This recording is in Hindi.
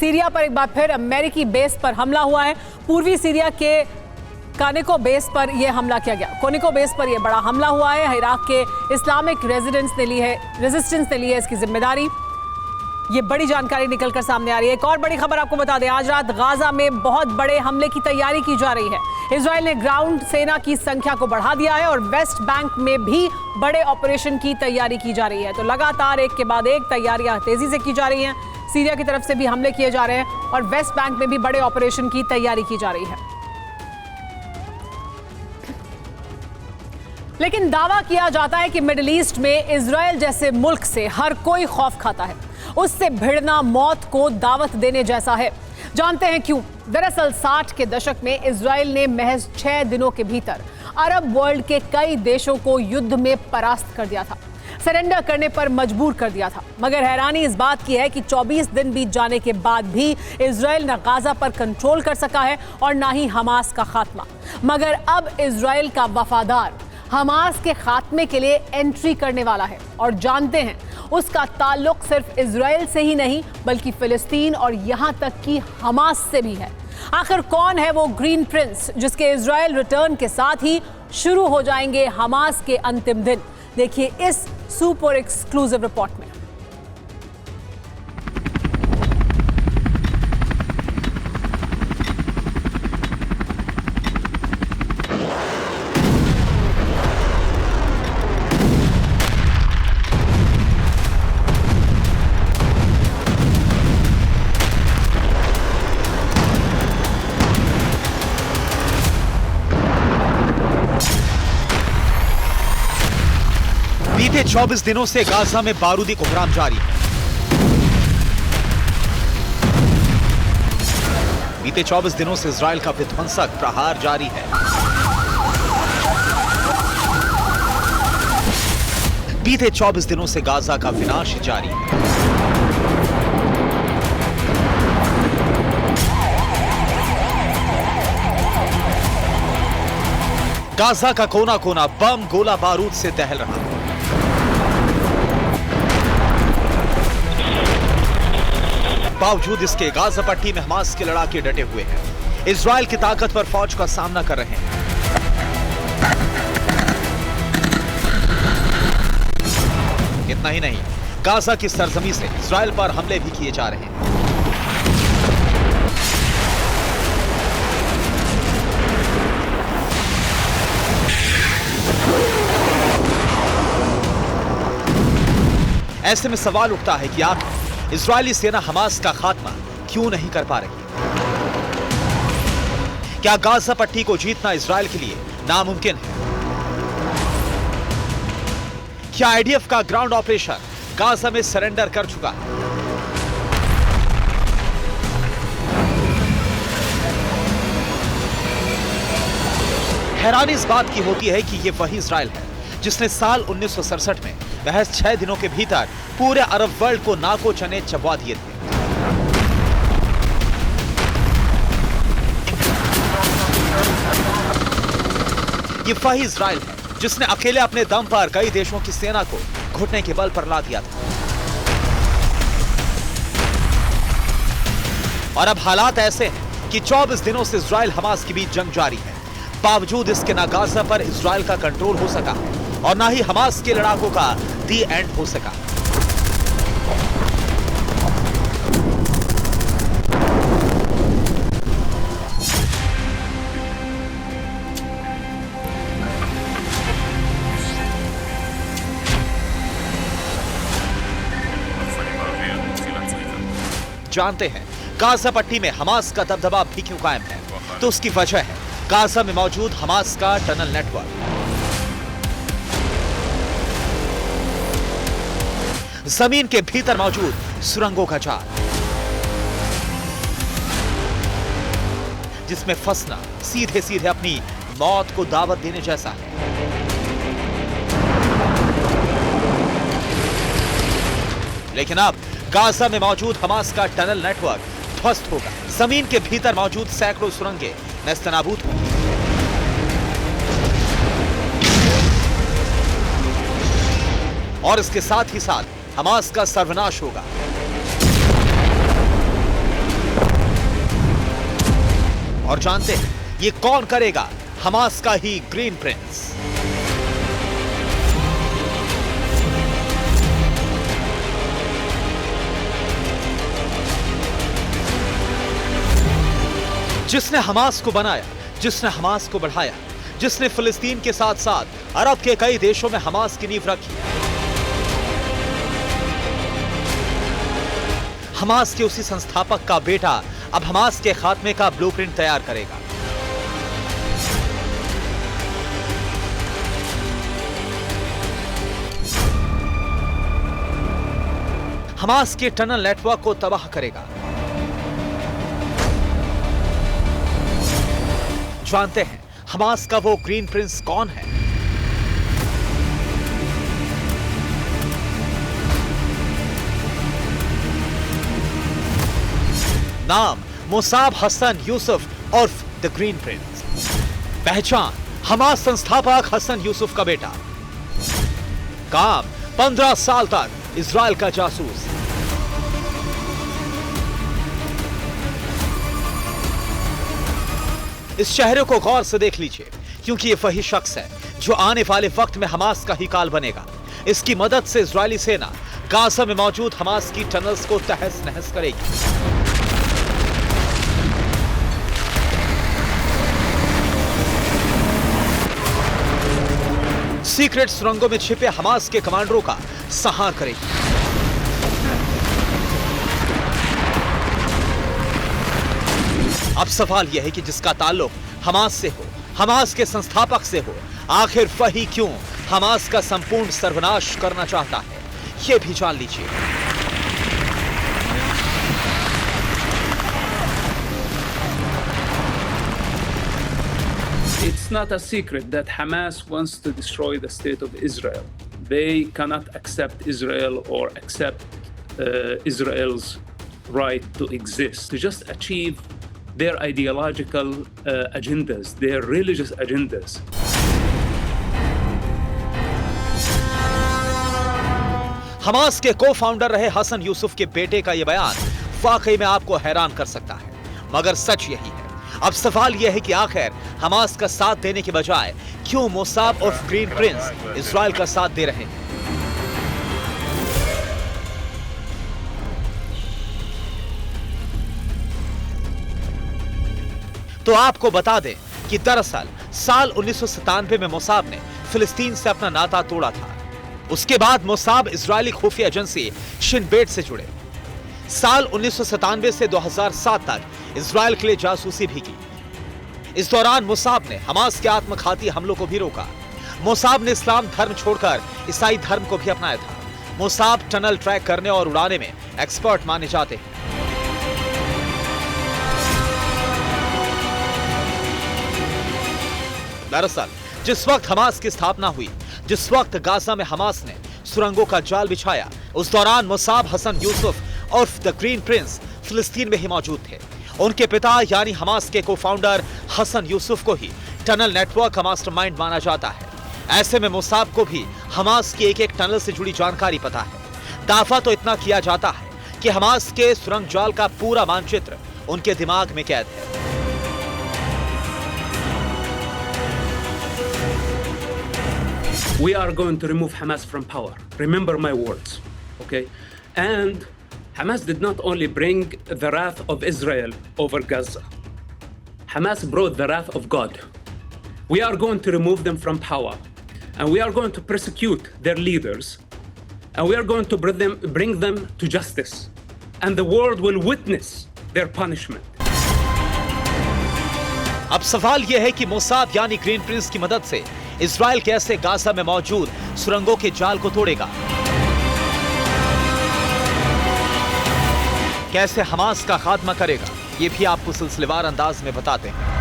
सीरिया पर एक बार फिर अमेरिकी बेस पर हमला हुआ है। पूर्वी सीरिया के कानिको बेस पर यह हमला किया गया। कोनिको बेस पर यह बड़ा हमला हुआ है। इराक के इस्लामिक रेजिस्टेंस ने ली है इसकी जिम्मेदारी। ये बड़ी जानकारी निकलकर सामने आ रही है। एक और बड़ी खबर आपको बता दें, आज रात गाजा में बहुत बड़े हमले की तैयारी की जा रही है। इजराइल ने ग्राउंड सेना की संख्या को बढ़ा दिया है और वेस्ट बैंक में भी बड़े ऑपरेशन की तैयारी की जा रही है। तो लगातार एक के बाद एक तैयारियां तेजी से की जा रही हैं। सीरिया की तरफ से भी हमले किए जा रहे हैं और वेस्ट बैंक में भी बड़े ऑपरेशन की तैयारी की जा रही है। लेकिन दावा किया जाता है कि मिडिल ईस्ट में इजराइल जैसे मुल्क से हर कोई खौफ खाता है। उससे भिड़ना मौत को दावत देने जैसा है। जानते हैं क्यों? दरअसल 60 के दशक में इजराइल ने महज 6 दिनों के भीतर अरब वर्ल्ड के कई देशों को युद्ध में परास्त कर दिया था, सरेंडर करने पर मजबूर कर दिया था। मगर हैरानी इस बात की है कि 24 दिन बीत जाने के बाद भी इजराइल न गाजा पर कंट्रोल कर सका है और ना ही हमास का खात्मा। मगर अब इजराइल का वफादार हमास के खात्मे के लिए एंट्री करने वाला है और जानते हैं उसका ताल्लुक सिर्फ इजराइल से ही नहीं बल्कि फिलिस्तीन और यहां तक कि हमास से भी है। आखिर कौन है वो ग्रीन प्रिंस जिसके इजराइल रिटर्न के साथ ही शुरू हो जाएंगे हमास के अंतिम दिन? देखिए इस सुपर एक्सक्लूसिव रिपोर्ट में। बीते 24 दिनों से गाजा में बारूदी कोहराम जारी है। बीते 24 दिनों से इजराइल का विध्वंसक प्रहार जारी है। बीते 24 दिनों से गाजा का विनाश जारी है। गाजा का कोना कोना बम गोला बारूद से दहल रहा है। बावजूद इसके गाजा पट्टी में हमास के लड़ाके डटे हुए हैं। इजराइल की ताकतवर फौज का सामना कर रहे हैं। इतना ही नहीं, गाजा की सरजमी से इजराइल पर हमले भी किए जा रहे हैं। ऐसे में सवाल उठता है कि आप इजरायली सेना हमास का खात्मा क्यों नहीं कर पा रही? क्या गाजा पट्टी को जीतना इजराइल के लिए नामुमकिन है? क्या आईडीएफ का ग्राउंड ऑपरेशन गाजा में सरेंडर कर चुका है? हैरानी इस बात की होती है कि यह वही इजराइल है जिसने साल 1967 में महज 6 दिनों के भीतर पूरे अरब वर्ल्ड को नाको चने चबवा दिए थे। ये वही इजराइल है जिसने अकेले अपने दम पर कई देशों की सेना को घुटने के बल पर ला दिया था। और अब हालात ऐसे हैं कि 24 दिनों से इजराइल हमास के बीच जंग जारी है। बावजूद इसके ना गाजा पर इजराइल का कंट्रोल हो सका और ना ही हमास के लड़ाकों का दी एंड हो सका। जानते हैं गाजा पट्टी में हमास का दबदबा भी क्यों कायम है? तो उसकी वजह है गाजा में मौजूद हमास का टनल नेटवर्क। जमीन के भीतर मौजूद सुरंगों का जाल, जिसमें फंसना सीधे सीधे अपनी मौत को दावत देने जैसा है। लेकिन अब गाजा में मौजूद हमास का टनल नेटवर्क ध्वस्त होगा। जमीन के भीतर मौजूद सैकड़ों सुरंगें नेस्तनाबूद होंगी। और इसके साथ ही साथ हमास का सर्वनाश होगा। और जानते हैं ये कौन करेगा? हमास का ही ग्रीन प्रिंस। जिसने हमास को बनाया, जिसने हमास को बढ़ाया, जिसने फिलिस्तीन के साथ साथ अरब के कई देशों में हमास की नींव रखी। हमास के उसी संस्थापक का बेटा अब हमास के खात्मे का ब्लूप्रिंट तैयार करेगा। हमास के टनल नेटवर्क को तबाह करेगा। जानते हैं हमास का वो ग्रीन प्रिंस कौन है? नाम मुसाब हसन यूसुफ उर्फ द ग्रीन प्रिंस। पहचान हमास संस्थापक हसन यूसुफ का बेटा। काम 15 साल तक इजराइल का जासूस। इस चेहरे को गौर से देख लीजिए, क्योंकि ये वही शख्स है जो आने वाले वक्त में हमास का ही काल बनेगा। इसकी मदद से इजरायली सेना गाजा में मौजूद हमास की टनल्स को तहस नहस करेगी। सीक्रेट सुरंगों में छिपे हमास के कमांडरों का संहार करेगी। अब सवाल यह है कि जिसका ताल्लुक हमास से हो, हमास के संस्थापक से हो, आखिर वही क्यों हमास का संपूर्ण सर्वनाश करना चाहता है, यह भी जान लीजिए। It's not a secret that Hamas wants to destroy the state of Israel. They cannot accept Israel or accept Israel's right to exist, to just achieve their ideological agendas, their religious agendas. Hamas के को फाउंडर रहे हसन यूसुफ के बेटे का यह बयान वाकई में आपको हैरान कर सकता है, मगर सच यही है। अब सवाल यह है कि आखिर हमास का साथ देने के बजाय क्यों मुसाब उर्फ ग्रीन प्रिंस इजराइल का साथ दे रहे हैं। तो आपको बता दें कि दरअसल साल 1997 में मुसाब ने फिलिस्तीन से अपना नाता तोड़ा था। उसके बाद मुसाब इजरायली खुफिया एजेंसी शिन बेट से जुड़े। साल 1997 से 2007 तक इजराइल के लिए जासूसी भी की। इस दौरान मुसाब ने हमास के आत्मघाती हमलों को भी रोका। मुसाब ने इस्लाम धर्म छोड़कर ईसाई धर्म को भी अपनाया था। मुसाब टनल ट्रैक करने और उड़ाने में एक्सपर्ट माने जाते हैं। दरअसल जिस वक्त हमास की स्थापना हुई, जिस वक्त गाजा में हमास ने सुरंगों का जाल बिछाया, उस दौरान मुसाब हसन यूसुफ उर्फ द ग्रीन प्रिंस फिलिस्तीन में ही मौजूद थे। उनके पिता यानी हमास के को फाउंडर हसन यूसुफ को ही टनल नेटवर्क का मास्टरमाइंड माना जाता है। ऐसे में मुसाब को भी हमास की एक एक टनल से जुड़ी जानकारी पता है। दावा तो इतना किया जाता है कि हमास के सुरंग जाल का पूरा मानचित्र उनके दिमाग में कैद है। We are going to remove Hamas from power. Remember my words, okay? And Hamas did not only bring the wrath of Israel over Gaza. Hamas brought the wrath of God. We are going to remove them from power. And we are going to persecute their leaders. And we are going to bring them to justice. And the world will witness their punishment. अब सवाल यह है कि मुसाब यानी ग्रीन प्रिंस की मदद से इजराइल कैसे गाजा में मौजूद सुरंगों के जाल को तोड़ेगा, कैसे हमास का खात्मा करेगा, यह भी आपको सिलसिलेवार अंदाज में बताते हैं।